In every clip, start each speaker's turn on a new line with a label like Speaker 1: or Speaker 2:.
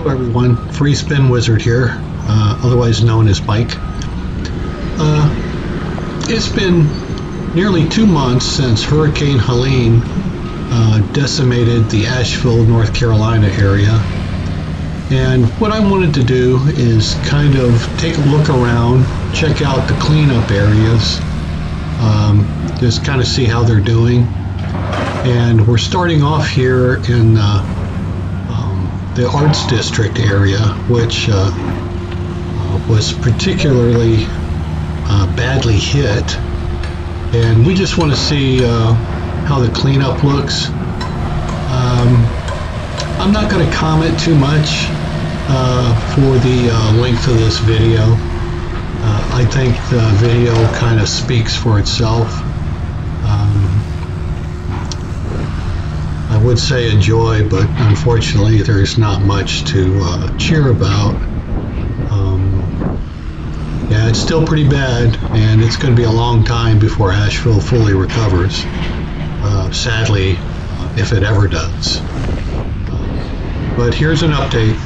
Speaker 1: Hello everyone, Free Spin Wizard here, otherwise known as Mike. It's been nearly 2 months since Hurricane Helene decimated the Asheville, North Carolina area. And what I wanted to do is kind of take a look around, check out the cleanup areas, just kind of see how they're doing. And we're starting off here in the Arts District area, which was particularly badly hit. And we just want to see how the cleanup looks. I'm not going to comment too much for the length of this video. I think the video kind of speaks for itself. I would say enjoy, but unfortunately there's not much to cheer about. Yeah, it's still pretty bad, and it's going to be a long time before Asheville fully recovers. Sadly, if it ever does. But here's an update.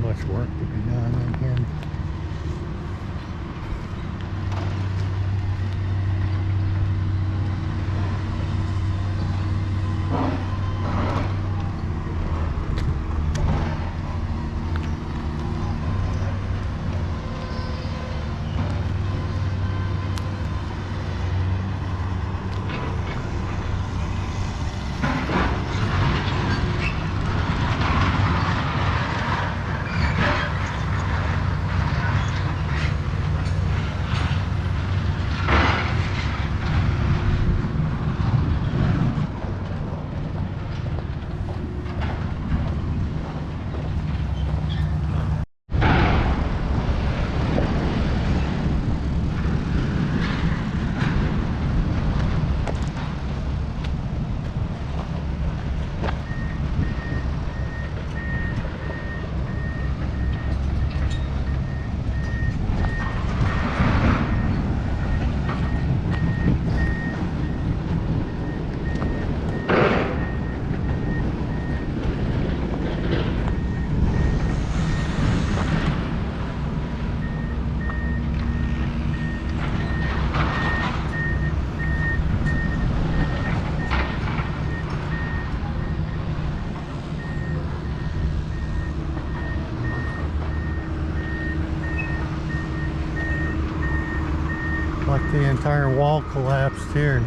Speaker 1: Much work to be done in here. Like the entire wall collapsed here.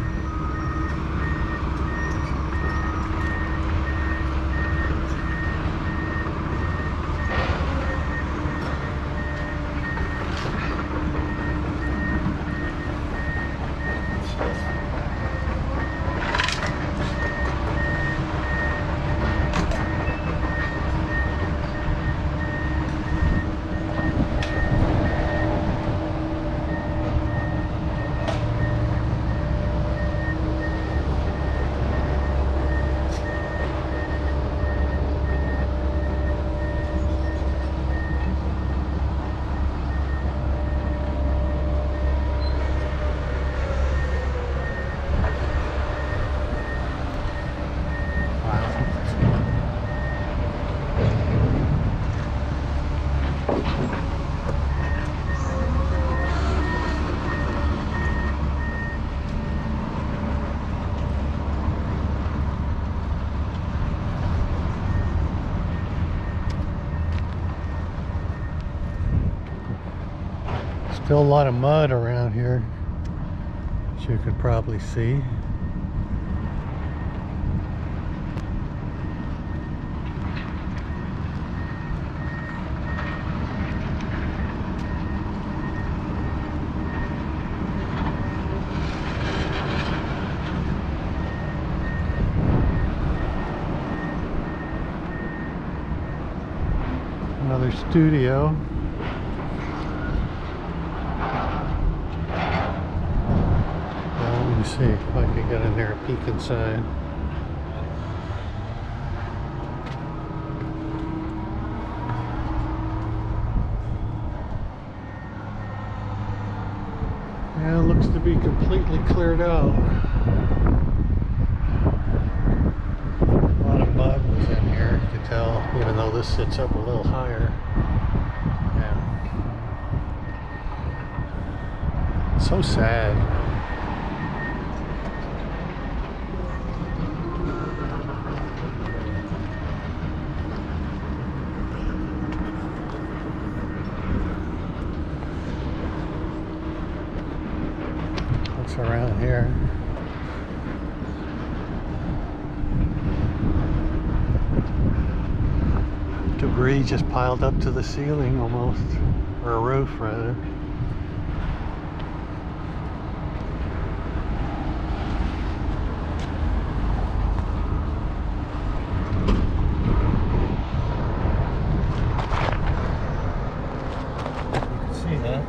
Speaker 2: Still a lot of mud around here, as you could probably see. Another studio. Well, let me see if I can get in there and peek inside. Yeah, it looks to be completely cleared out. A lot of mud was in here, you can tell, even though this sits up a little higher. Yeah. So sad. What's around here? Debris just piled up to the ceiling almost, or a roof rather. You can see that.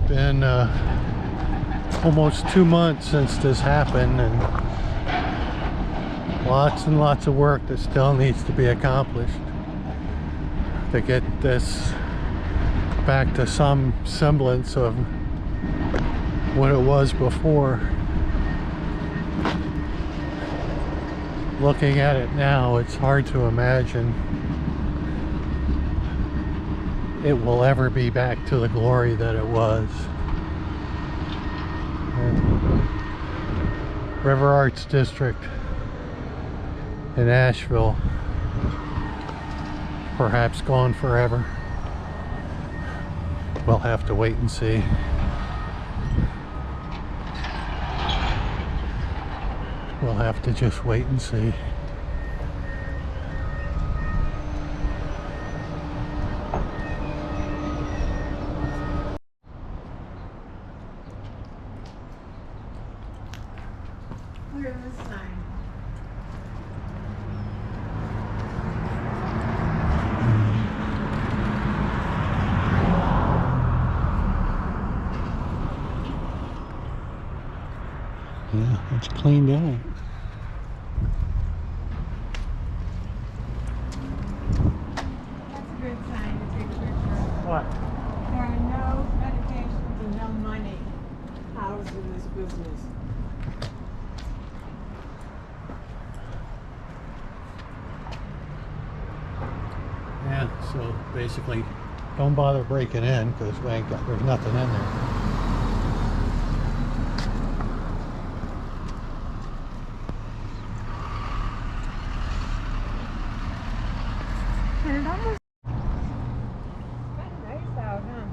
Speaker 2: Been almost 2 months since this happened, and lots of work that still needs to be accomplished to get this back to some semblance of what it was before. Looking at it now, it's hard to imagine it will ever be back to the glory that it was. River Arts District in Asheville, perhaps gone forever. We'll have to wait and see. We'll have to just wait and see.
Speaker 3: Look at this sign.
Speaker 2: Yeah, it's cleaned out.
Speaker 3: That's a good sign to take a picture.
Speaker 2: What?
Speaker 3: There are no medications and no money housed in this business.
Speaker 2: Yeah, so basically, don't bother breaking in because there's nothing in there.
Speaker 3: And it almost kind of nice out, huh?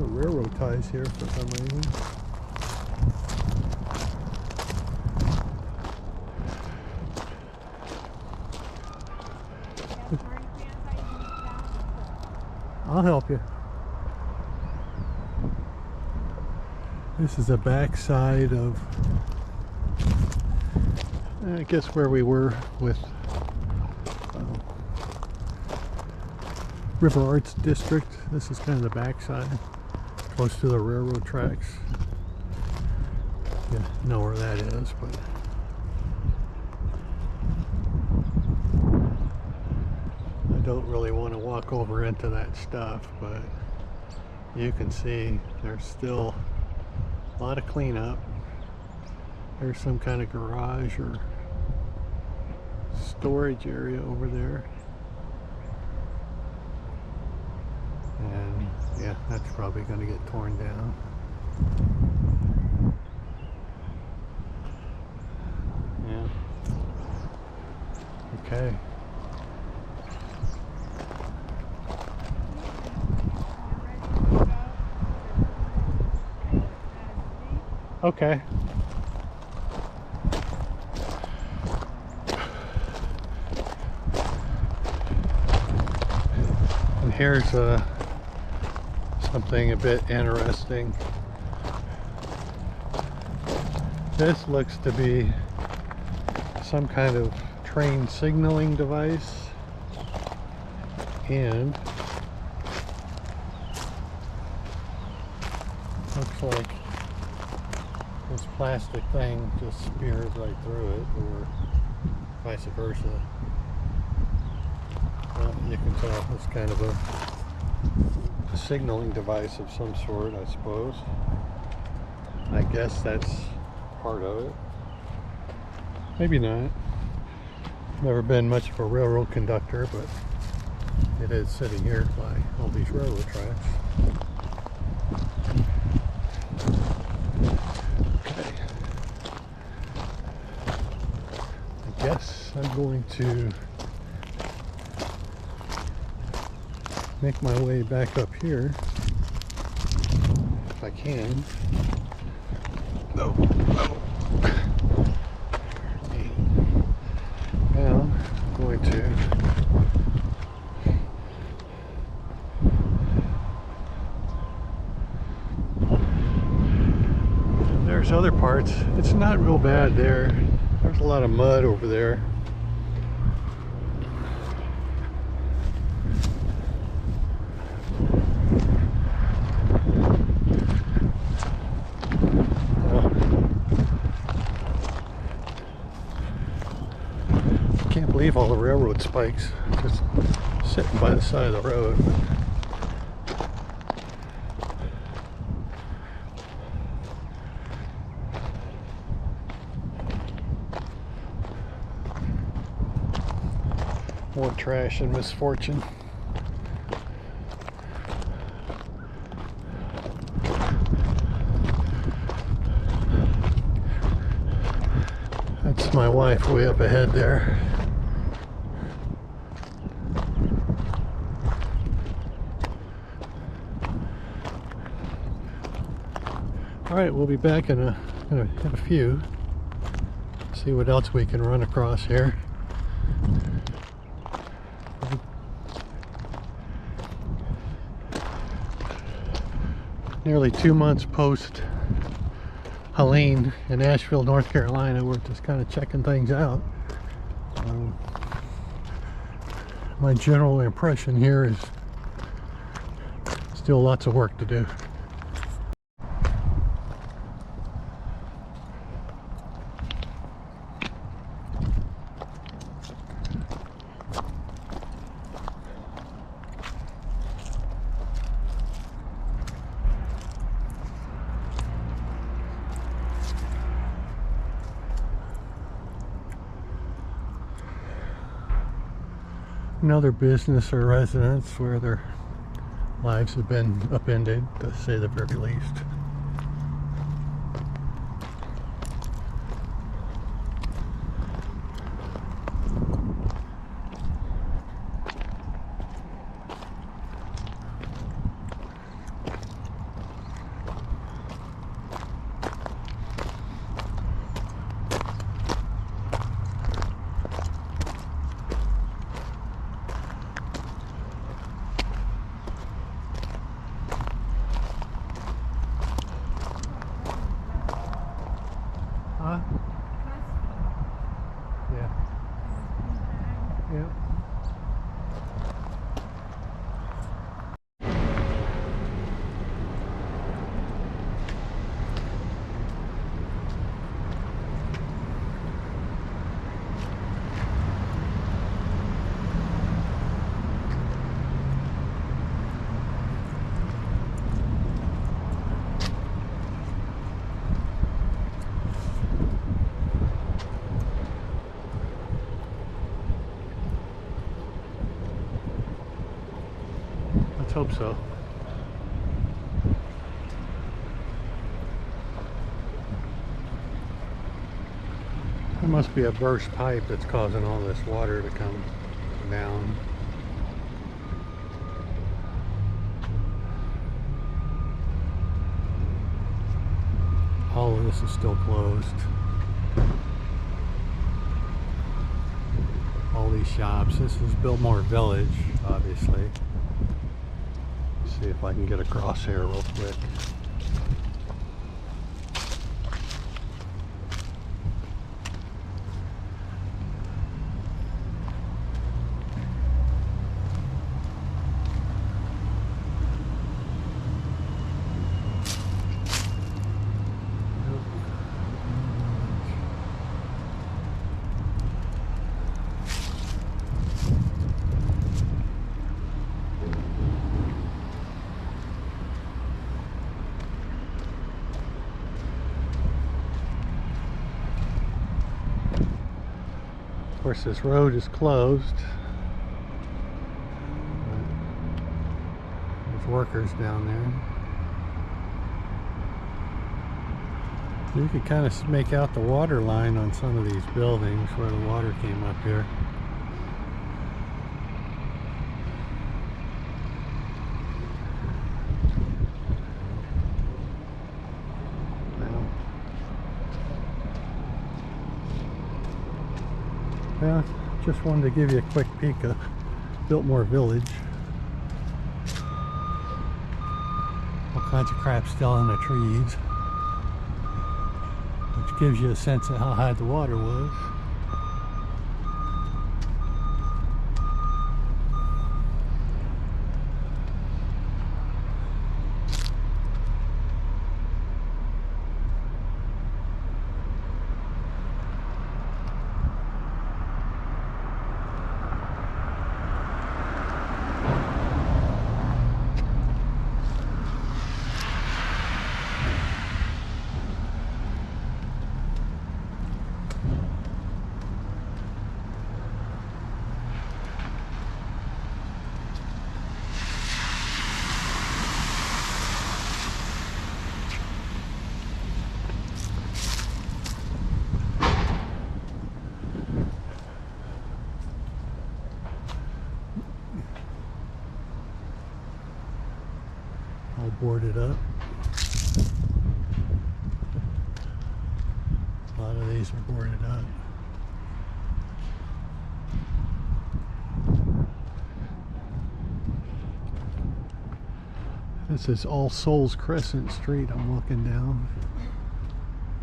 Speaker 2: lot of railroad ties here for some reason. I'll help you. This is the back side of, I guess, where we were with River Arts District. This is kind of the back side, close to the railroad tracks. You know where that is, but I don't really want to walk over into that stuff, but you can see there's still a lot of cleanup. There's some kind of garage or storage area over there. And yeah, that's probably going to get torn down. Yeah. Okay. Okay. And here's something a bit interesting. This looks to be some kind of train signaling device, and looks like this plastic thing just spears right through it, or vice versa. Well, you can tell it's kind of a signaling device of some sort, I suppose. I guess that's part of it. Maybe not. Never been much of a railroad conductor, but it is sitting here by all these railroad tracks. Okay. I guess I'm going to make my way back up here if I can. No, no. Now I'm going to there's other parts. It's not real bad there. There's a lot of mud over there. Leave all the railroad spikes just sitting by the side of the road. More trash and misfortune. That's my wife way up ahead there. Alright, we'll be back in a few. See what else we can run across here. Nearly 2 months post Helene in Asheville, North Carolina. We're just kind of checking things out. My general impression here is still lots of work to do. Another business or residence where their lives have been upended, to say the very least. Huh? Yeah. Yeah. Let's hope so. There must be a burst pipe that's causing all this water to come down. All of this is still closed. All these shops. This is Biltmore Village, obviously. See if I can get across here real quick. Of course, this road is closed. There's workers down there. You can kind of make out the water line on some of these buildings where the water came up here. Yeah, just wanted to give you a quick peek of Biltmore Village. All kinds of crap still in the trees, which gives you a sense of how high the water was. All boarded up. A lot of these are boarded up. This is All Souls Crescent Street I'm looking down.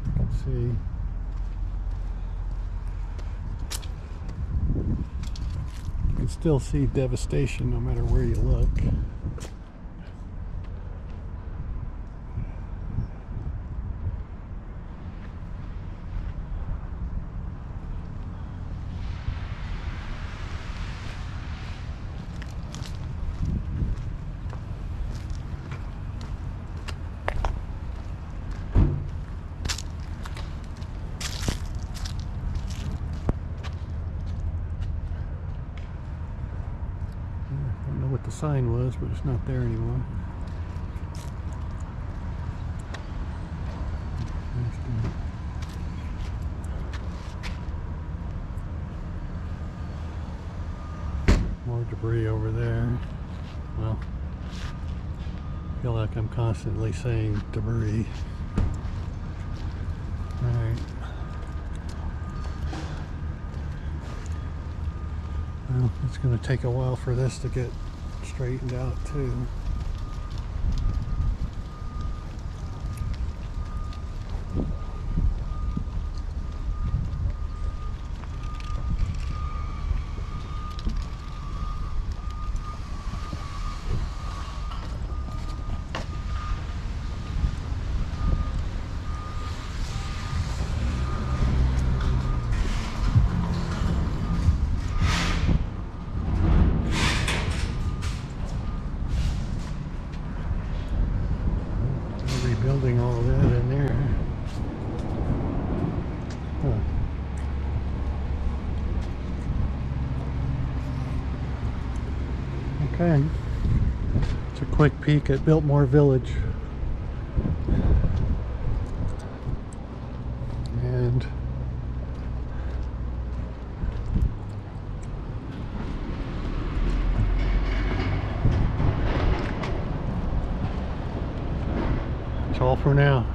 Speaker 2: You can see. You can still see devastation no matter where you look. I don't know what the sign was, but it's not there anymore. More debris over there. Well, I feel like I'm constantly saying debris. Alright. Well, it's going to take a while for this to get straightened out too. building all that in there. Huh. Okay, it's a quick peek at Biltmore Village. And that's all for now.